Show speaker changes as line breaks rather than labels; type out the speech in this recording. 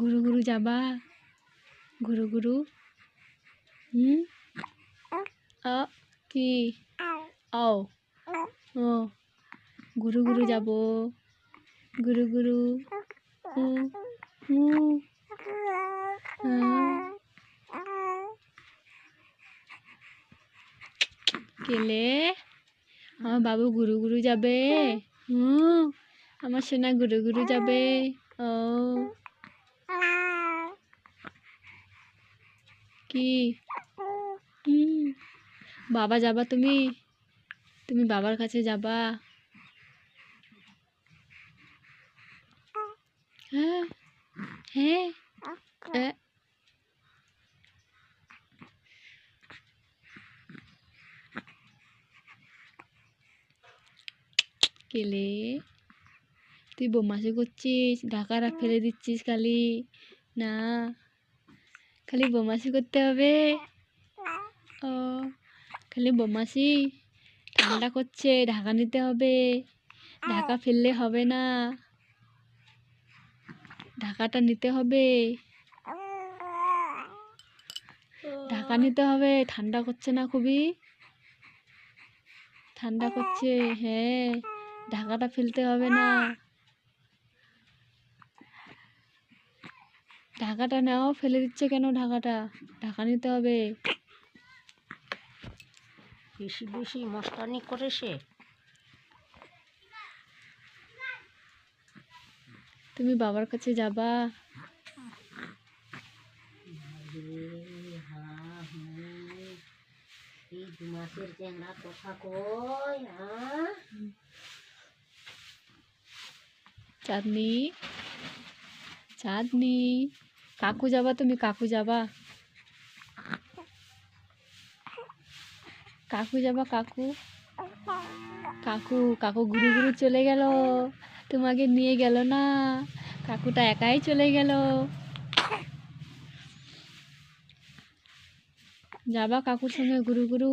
গুরু গুরু যাবা গুরু গুরু হুম আ কি আও ও গুরু গুরু যাব গুরু গুরু হু হু কেলে আমার বাবু গুরু গুরু যাবে হুম আমার সোনা গুরু গুরু যাবে ও কি বাবা যাবা তুমি তুমি বাবার কাছে যাবা হ্যাঁ হ্যাঁ কেলে তুই বোমাসি করছিস ঢাকারা ফেলে দিচ্ছিস খালি না খালি বোমাসি করতে হবে ও খালি বোমাসি ঠান্ডা করছে ঢাকা নিতে হবে ঢাকা ফেললে হবে না ঢাকাটা নিতে হবে ঢাকা নিতে হবে ঠান্ডা করছে না খুবই ঠান্ডা করছে হ্যাঁ ঢাকাটা ফেলতে হবে না ঢাকাটা নাও ফেলে দিচ্ছে কেন ঢাকাটা ঢাকা নিতে হবে
বেশি বেশি মস্তানি করে সে
তুমি বাবার কাছে যাবা
এই 2 মাসের চেংড়া কথা কই হ্যাঁ
চাঁদনি চাঁদনি কাকু যাবা তুমি কাকু যাবা কাকু যাবা কাকু কাকু কাকু গুরু গুরু চলে গেল তোমাকে নিয়ে গেল না কাকুটা একাই চলে গেল যাবা কাকুর সঙ্গে গুরু গুরু